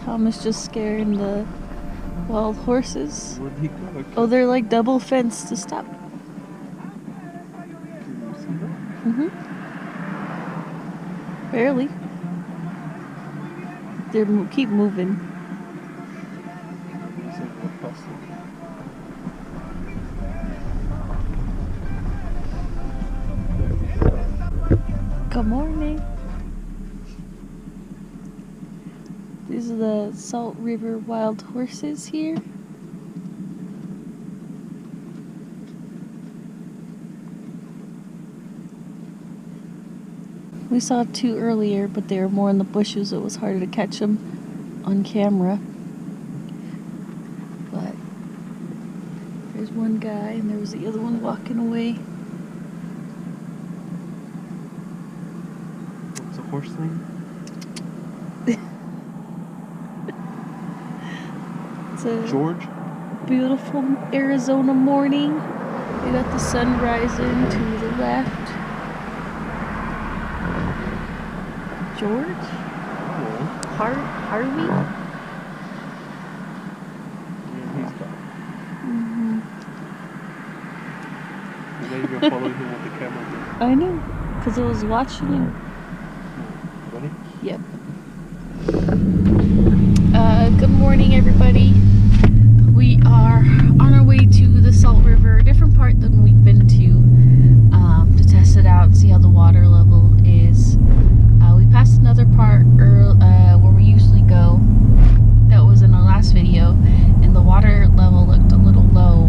Tom is just scaring the wild horses. Where'd he go? Oh, they're like double fenced to stop. Barely. They keep moving. Good morning. These are the Salt River wild horses here. We saw 2 earlier, but they were more in the bushes. It was harder to catch them on camera. But there's one guy, and there was the other one walking away. What's the horse name? It's a George? beautiful Arizona morning. We got the sun rising to the left. George? Oh. Harvey? Yeah, he's gone. Mm-hmm. You not even following him with the camera. I know, because I was watching him. Ready? Yep. Good morning, everybody. We are on our way to the Salt River, a different part than we've been to test it out and see how the water level is. We passed another part where we usually go. That was in our last video, and the water level looked a little low.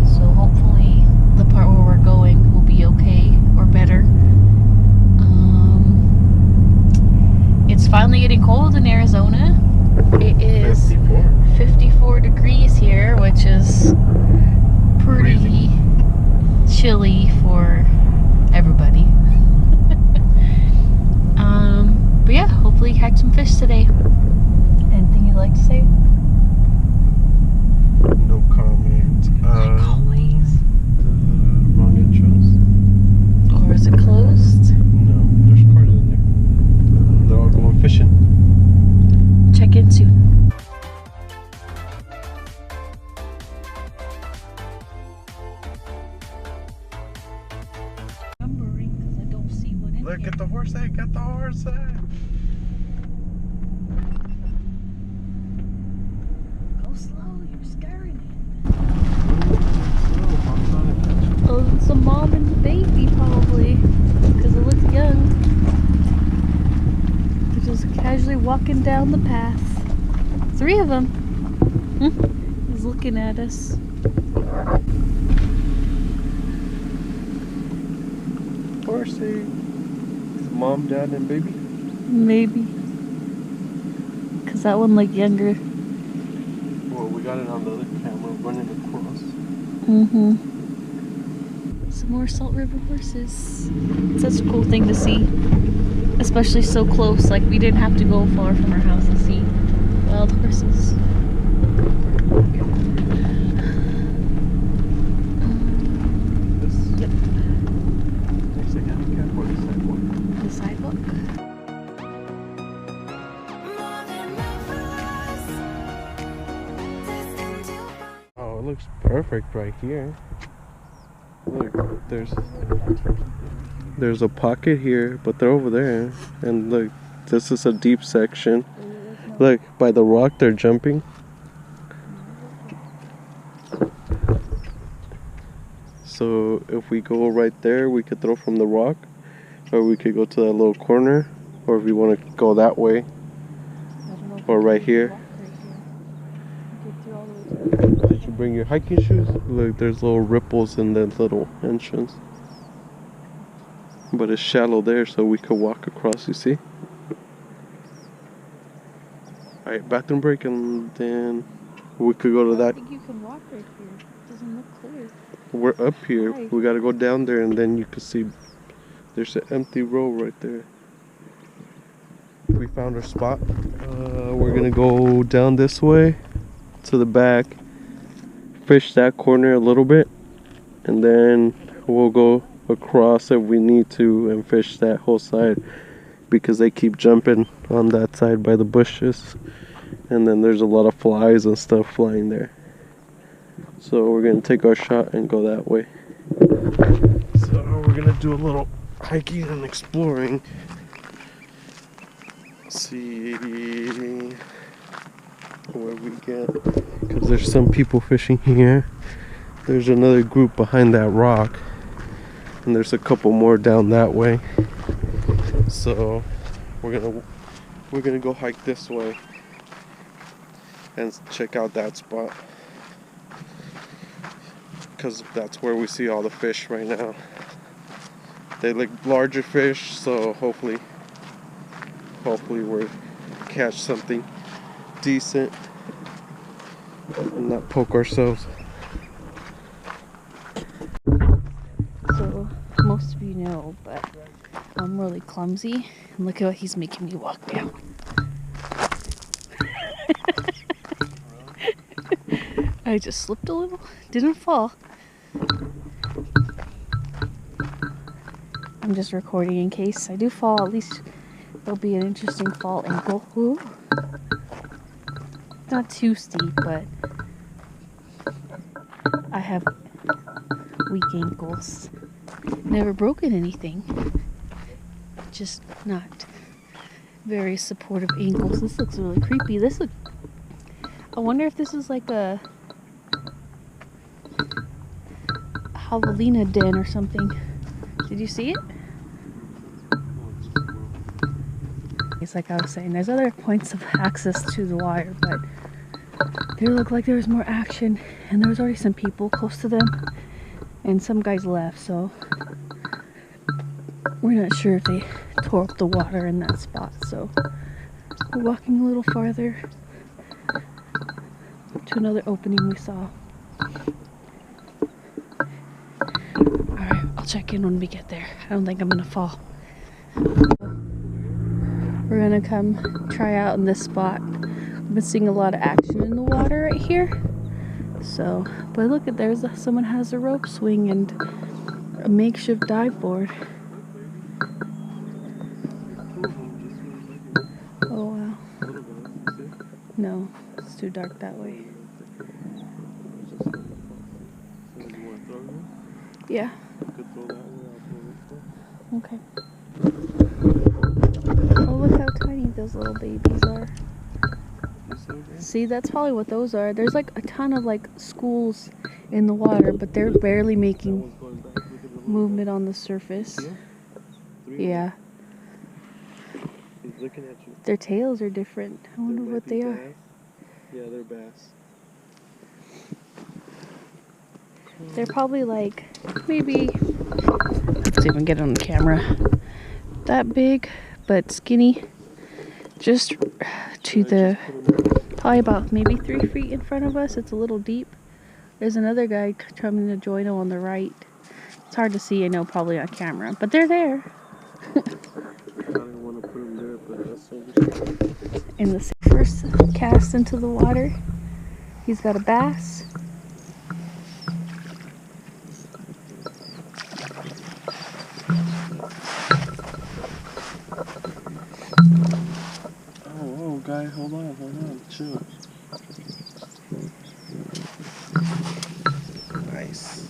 So hopefully the part where we're going will be okay or better. It's finally getting cold in Arizona. It is 54 degrees here, which is pretty chilly for everybody. But yeah, hopefully catch some fish today. Anything you'd like to say? No comment. Like always. Wrong entrance. Or is it closed? No, there's cars in there. They're all going fishing. Check in soon. Look at the horse egg, got the horse egg. Go slow, you're scaring it. Oh, it's a mom and the baby probably, because it looks young. They're just casually walking down the path. 3 of them. He's looking at us. Horsey. Mom, dad, and baby? Maybe. Because that one looked younger. Well, we got it on the other camera running across. Some more Salt River horses. It's such a cool thing to see. Especially so close. Like, we didn't have to go far from our house to see wild horses. Yep. There's a handicap or the sidewalk? The sidewalk. Oh, it looks perfect right here. Look, there's a pocket here, but they're over there. And look, this is a deep section. Look, by the rock they're jumping. So if we go right there, we could throw from the rock, or we could go to that little corner, or if you want to go that way, or right here. Did you bring your hiking shoes? Look, there's little ripples in that little entrance. But it's shallow there, so we could walk across, you see? Alright, bathroom break, and then we could go to that. I think you can walk right here. It doesn't look clear. We're up here. Right. We gotta go down there, and then you can see there's an empty row right there. We found our spot. We're gonna go down this way to the back, fish that corner a little bit, and then we'll go across if we need to and fish that whole side, because they keep jumping on that side by the bushes. and then there's a lot of flies and stuff flying there. So we're gonna take our shot and go that way. So we're gonna do a little hiking and exploring. See where we get, because there's some people fishing here. There's another group behind that rock, and there's a couple more down that way. So we're gonna go hike this way and check out that spot, because that's where we see all the fish right now. They look larger fish, so hopefully we'll catch something decent and not poke ourselves. So most of you know, but I'm really clumsy, and look at what he's making me walk down. I just slipped a little, didn't fall. I'm just recording in case I do fall. At least it'll be an interesting fall ankle. Ooh. Not too steep, but I have weak ankles. Never broken anything. Just not very supportive ankles. This looks really creepy. I wonder if this is like a javelina den or something. Did you see it? It's like I was saying, there's other points of access to the water, but there looked like there was more action, and there was already some people close to them, and some guys left, so we're not sure if they tore up the water in that spot. So we're walking a little farther to another opening we saw. Alright, I'll check in when we get there. I don't think I'm gonna fall. We're gonna come try out in this spot. I've been seeing a lot of action in the water right here. So, but look at someone has a rope swing and a makeshift dive board. Oh wow. No, it's too dark that way. Yeah. Okay. Oh, look how tiny those little babies are. See, that's probably what those are. There's like a ton of like schools in the water, but they're barely making movement on the surface. Yeah. He's looking at you. Their tails are different. I wonder what they are. Yeah, they're bass. They're probably like maybe, let's see if I can get it on the camera, that big but skinny, just to the, probably about maybe 3 feet in front of us. It's a little deep. There's another guy coming to join him on the right. It's hard to see, I know, probably on camera, but they're there. I didn't want to put them there, but that's so good. In the first cast into the water, he's got a bass. Oh, guy, hold on, chill. Nice.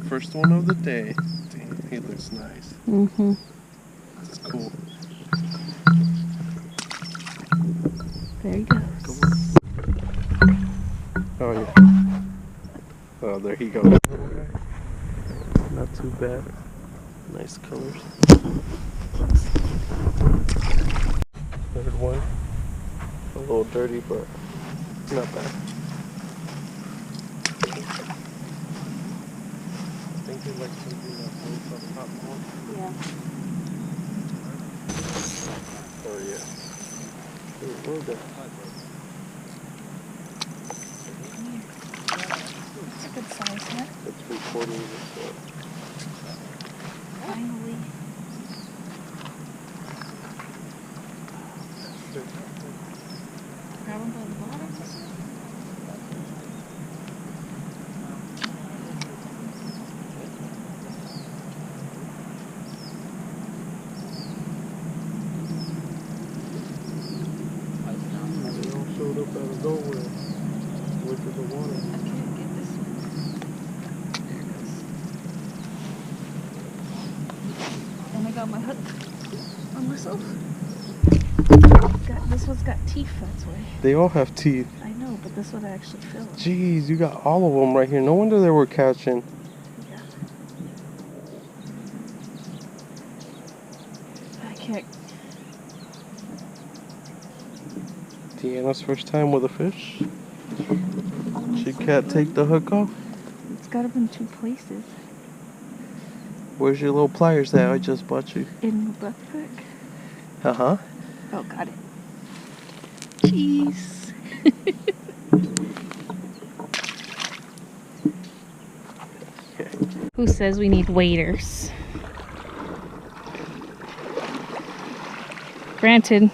First one of the day. Damn, he looks nice. Mm-hmm. That's cool. There he goes. Oh, yeah. Oh, there he goes. Not too bad. Nice colors. Third one. A little dirty, but not bad. I think he likes something that floats on top more. Yeah. Oh, yeah. Ooh, where's that? It's a good size, huh? It's recording this. Finally. Grab him by the bottom. on my hook on myself. This one's got teeth, that's why. They all have teeth. I know, but this one I actually feel. Jeez, you got all of them right here. No wonder they were catching. Yeah. I can't. Deanna's first time with a fish. She can't take the hook off. It's got up in 2 places. Where's your little pliers that I just bought you? In the backpack. Uh-huh. Oh, got it. Jeez. Who says we need waders? Granted,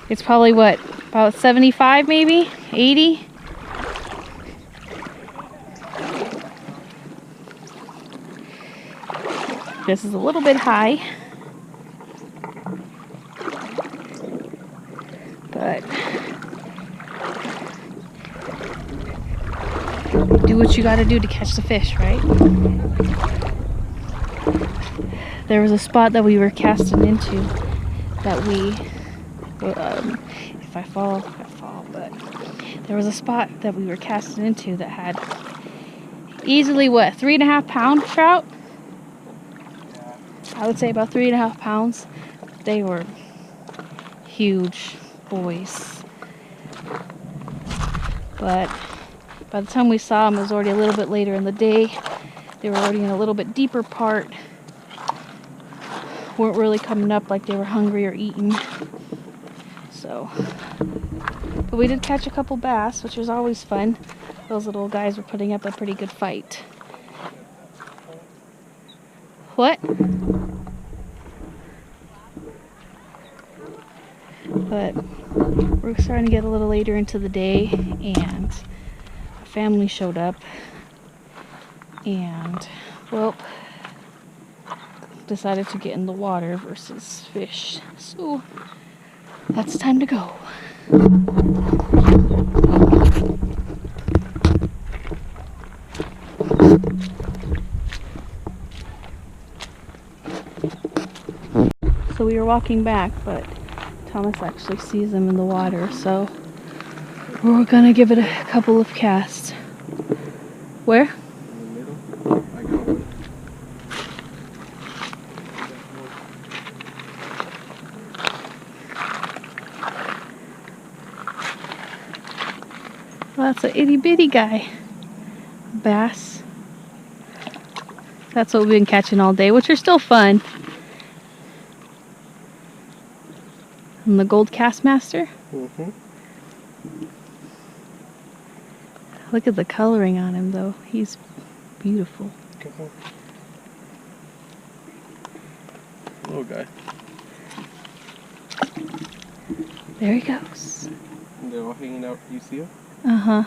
it's probably what, about 75 maybe? 80? This is a little bit high. But do what you gotta do to catch the fish, right? There was a spot that we were casting into that we, if I fall, I fall, but there was a spot that we were casting into that had easily, what, 3.5 pound trout? I would say about 3.5 pounds. They were huge boys. But by the time we saw them, it was already a little bit later in the day. They were already in a little bit deeper part. Weren't really coming up like they were hungry or eating. So, but we did catch a couple bass, which was always fun. Those little guys were putting up a pretty good fight. What? But we're starting to get a little later into the day, and a family showed up, and, well, decided to get in the water versus fish. So, that's time to go. So we were walking back, but Thomas actually sees them in the water, so we're gonna give it a couple of casts. Where? In the middle. I got one. Well, that's an itty bitty guy. Bass. That's what we've been catching all day, which are still fun. And the Gold Castmaster. Mm-hmm. Look at the coloring on him, though. He's beautiful. Little guy. There he goes. And they're all hanging out. You see them? Uh-huh.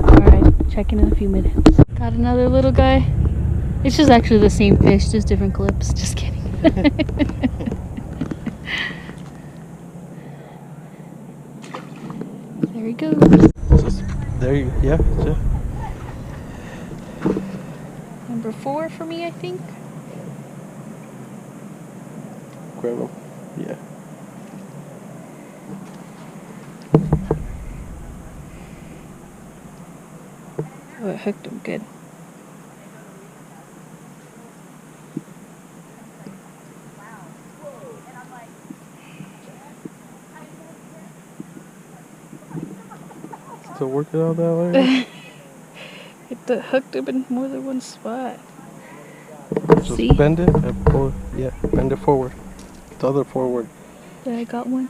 Alright, check in a few minutes. Got another little guy. It's just actually the same fish, just different clips. Just kidding. There he goes. There you yeah. Number 4 for me, I think. Grab him. Yeah. Oh, it hooked him good. Still working out that way? It hooked him in more than one spot. Just See? bend it and pull. Yeah, bend it forward. The other forward. There, I got one.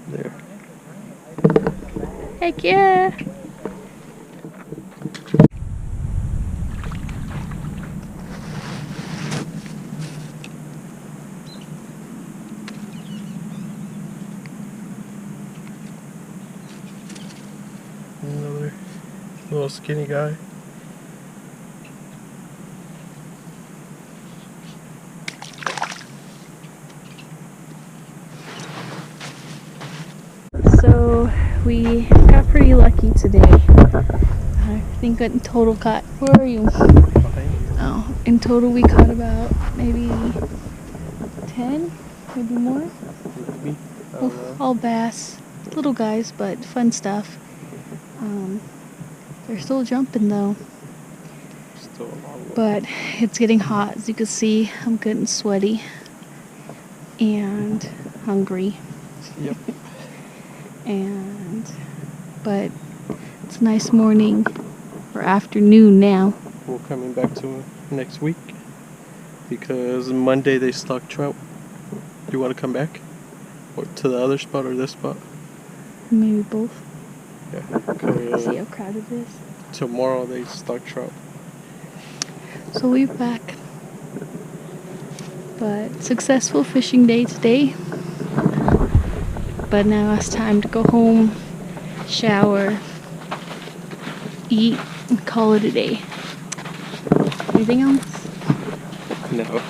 There. Heck yeah! Another little skinny guy. So we got pretty lucky today. I think in total caught. Where are you? Behind in total we caught about maybe 10, maybe more. Maybe. I don't know. All bass, little guys, but fun stuff. They're still jumping though, Still a long way. but it's getting hot. As you can see, I'm getting sweaty and hungry. Yep. But it's a nice morning or afternoon now. We're coming back to next week because Monday they stock trout. Do you want to come back? Or to the other spot or this spot? Maybe both. Yeah. See how crowded it is. Tomorrow they stock trout. So we're back. But successful fishing day today. But now it's time to go home, shower, eat, and call it a day. Anything else? No.